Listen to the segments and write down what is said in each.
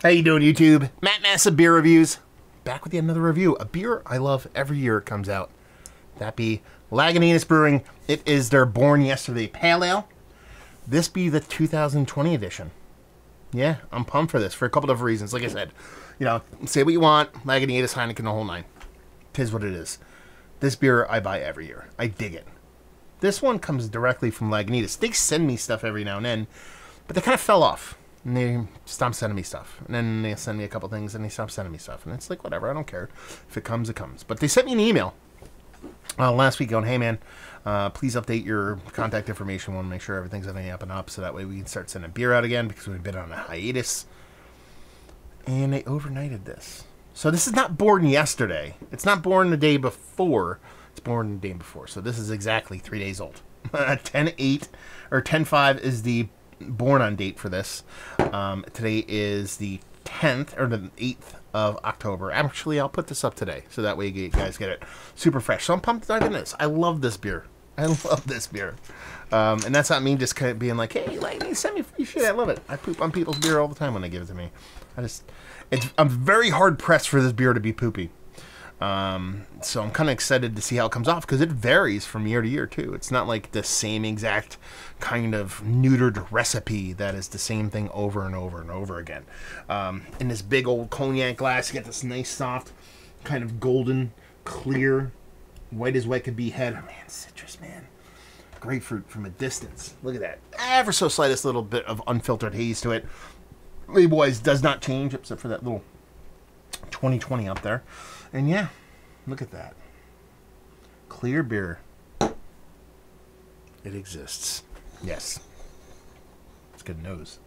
How you doing, YouTube? Matt Massive Beer Reviews. Back with yet another review. A beer I love every year it comes out. That be Lagunitas Brewing. It is their Born Yesterday Pale Ale. This be the 2020 edition. Yeah, I'm pumped for this for a couple of reasons. Like I said, you know, say what you want. Lagunitas, Heineken, the whole nine. Tis what it is. This beer I buy every year. I dig it. This one comes directly from Lagunitas. They send me stuff every now and then, but they kind of fell off. And they stopped sending me stuff. And then they send me a couple things and they stopped sending me stuff. And it's like, whatever, I don't care. If it comes, it comes. But they sent me an email last week going, hey man, please update your contact information. We want to make sure everything's on the up and up so that way we can start sending beer out again because we've been on a hiatus. And they overnighted this. So this is not born yesterday. It's not born the day before. It's born the day before. So this is exactly 3 days old. 10/8 or 10/5 is the born on date for this. Today is the 10th or the 8th of October. Actually, I'll put this up today so that way you guys get it super fresh. So I'm pumped to dive into this. I love this beer. I love this beer. And that's not me just kind of being like, hey, like, send me free shit. I love it. I poop on people's beer all the time when they give it to me. I'm very hard pressed for this beer to be poopy. So I'm kind of excited to see how it comes off because it varies from year to year too. It's not like the same exact kind of neutered recipe that is the same thing over and over and over again. In this big old cognac glass, you get this nice soft kind of golden, clear, white as white could be head. Oh, man, citrus, man. Grapefruit from a distance. Look at that. Ever so slightest little bit of unfiltered haze to it. Label-wise does not change except for that little 2020 up there. And yeah, look at that. Clear beer. It exists. Yes. It's good nose.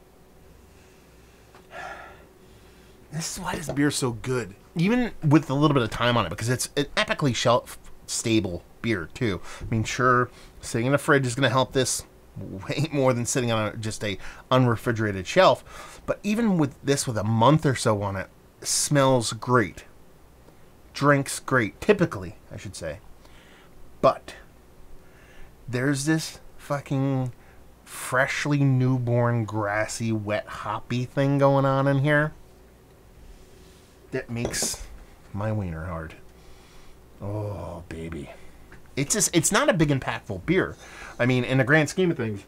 This is why this beer is so good. Even with a little bit of time on it, because it's an epically shelf-stable beer, too. I mean, sure, sitting in the fridge is going to help this way more than sitting on just a unrefrigerated shelf. But even with this, with a month or so on it, smells great. Drinks great, typically, I should say. But there's this fucking freshly newborn, grassy, wet, hoppy thing going on in here that makes my wiener hard. Oh, baby. It's not a big, impactful beer. I mean, in the grand scheme of things,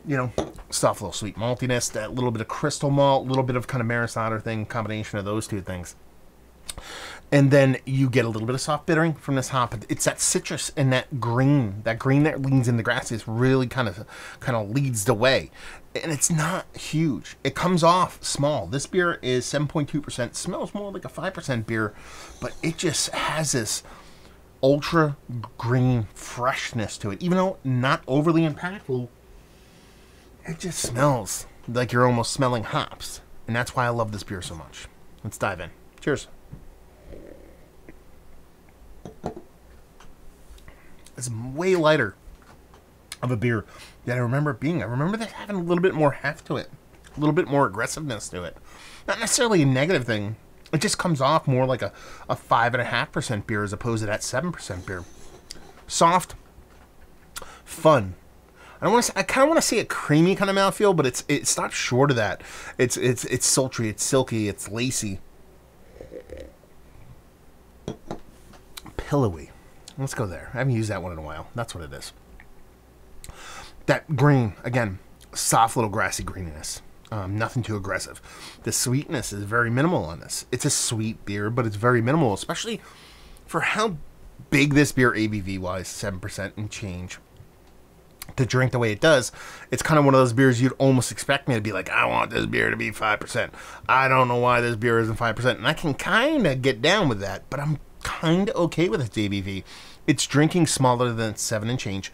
you know, soft little sweet maltiness, that little bit of crystal malt, a little bit of kind of Maris Otter thing, combination of those two things. And then you get a little bit of soft bittering from this hop. It's that citrus and that green that leans in the grass is really kind of leads the way. And it's not huge. It comes off small. This beer is 7.2%. Smells more like a 5% beer, but it just has this ultra green freshness to it. Even though not overly impactful, it just smells like you're almost smelling hops. And that's why I love this beer so much. Let's dive in. Cheers. It's way lighter of a beer than I remember it being. I remember that having a little bit more heft to it. A little bit more aggressiveness to it. Not necessarily a negative thing. It just comes off more like a 5.5% beer as opposed to that 7% beer. Soft. Fun. I kind of want to say a creamy kind of mouthfeel, but it stops short of that. It's sultry, it's silky, it's lacy. Pillowy. Let's go there. I haven't used that one in a while. That's what it is. That green, again, soft little grassy greeniness. Nothing too aggressive. The sweetness is very minimal on this. It's a sweet beer, but it's very minimal, especially for how big this beer ABV-wise, 7% and change. To drink the way it does, it's kind of one of those beers you'd almost expect me to be like, I want this beer to be 5%. I don't know why this beer isn't 5%. And I can kind of get down with that, but I'm kind of okay with its ABV. It's drinking smaller than 7 and change,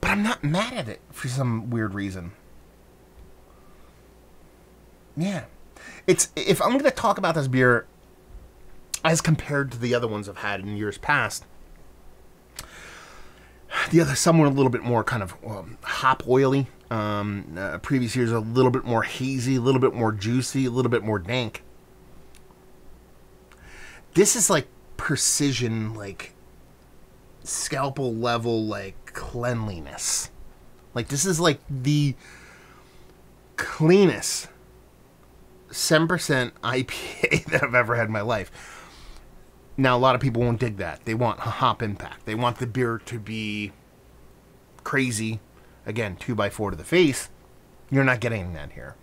but I'm not mad at it for some weird reason. Yeah. If I'm going to talk about this beer as compared to the other ones I've had in years past, some were a little bit more kind of hop oily. Previous years are a little bit more hazy, a little bit more juicy, a little bit more dank. This is like precision, like scalpel level, like cleanliness. Like this is like the cleanest 7% IPA that I've ever had in my life. Now, a lot of people won't dig that. They want a hop impact. They want the beer to be crazy. Again, 2x4 to the face. You're not getting that here.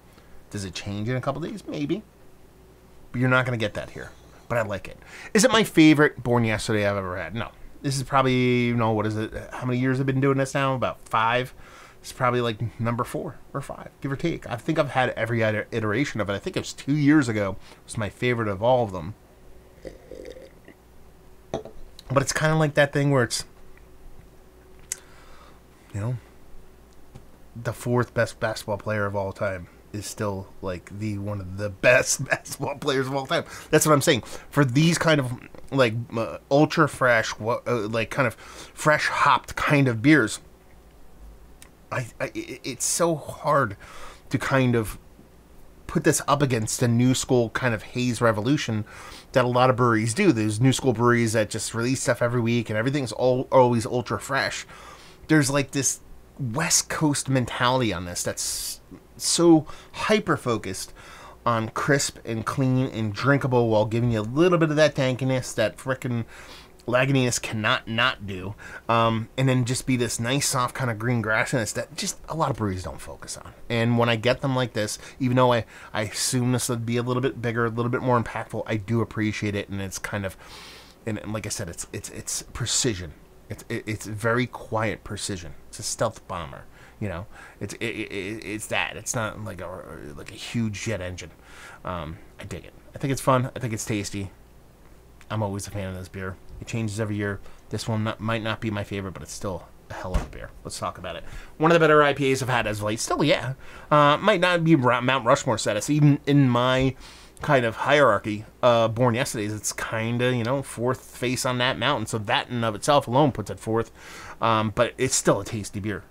Does it change in a couple days? Maybe. But you're not going to get that here. But I like it. Is it my favorite Born Yesterday I've ever had? No. This is probably, what is it? How many years have I been doing this now? About 5. It's probably like number 4 or 5, give or take. I think I've had every iteration of it. I think it was 2 years ago. It was my favorite of all of them. But it's kind of like that thing where it's, the 4th best basketball player of all time is still like one of the best basketball players of all time. That's what I'm saying. For these kind of like ultra fresh, like kind of fresh hopped kind of beers, it's so hard to kind of put this up against a new school kind of haze revolution that a lot of breweries do. There's new school breweries that just release stuff every week and everything's always ultra fresh. There's like this West Coast mentality on this that's so hyper focused on crisp and clean and drinkable while giving you a little bit of that tankiness that frickin' Lagunitas cannot not do, and then just be this nice soft kind of green grassiness that just a lot of breweries don't focus on. And when I get them like this, even though I assume this would be a little bit bigger, a little bit more impactful, I do appreciate it. And it's kind of, and like I said, it's precision. It's very quiet precision. It's a stealth bomber. It's that. It's not like a huge jet engine. I dig it. I think it's fun. I think it's tasty. I'm always a fan of this beer. It changes every year. This one might not be my favorite, but it's still a hell of a beer. Let's talk about it. One of the better IPAs I've had as of late. Still, yeah. Might not be Mount Rushmore status. Even in my kind of hierarchy, Born Yesterdays, it's kind of, 4th face on that mountain. So that in and of itself alone puts it 4th. But it's still a tasty beer.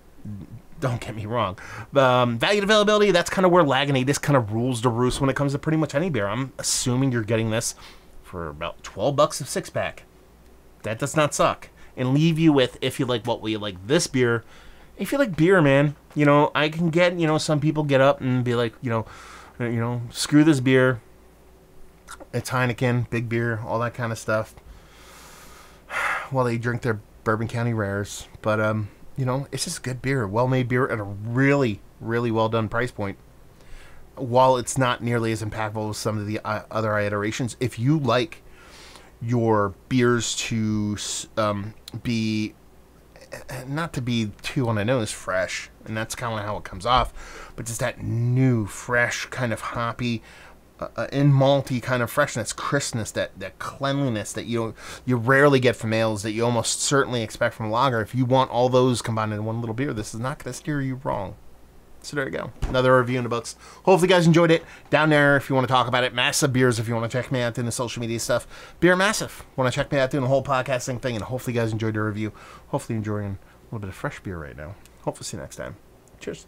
Don't get me wrong. Value and availability, that's kind of where Lagunitas kind of rules the roost when it comes to pretty much any beer. I'm assuming you're getting this for about $12 a 6-pack. That does not suck. And leave you with, if you like what we like this beer, if you like beer, man, I can get, some people get up and be like, screw this beer. It's Heineken, big beer, all that kind of stuff. While they drink their Bourbon County Rares. But, it's just good beer, well-made beer at a really, really well-done price point. While it's not nearly as impactful as some of the other iterations, if you like your beers to be, not to be too on the nose fresh, and that's kind of how it comes off, but just that new, fresh, kind of hoppy, and malty kind of freshness, crispness, that cleanliness that you rarely get from ales, that you almost certainly expect from lager. If you want all those combined in one little beer, this is not going to steer you wrong. So there you go. Another review in the books. Hopefully you guys enjoyed it. Down there, if you want to talk about it. Massive Beers, if you want to check me out doing the social media stuff. Beer Massive. Want to check me out doing the whole podcasting thing. And hopefully you guys enjoyed the review. Hopefully enjoying a little bit of fresh beer right now. Hopefully see you next time. Cheers.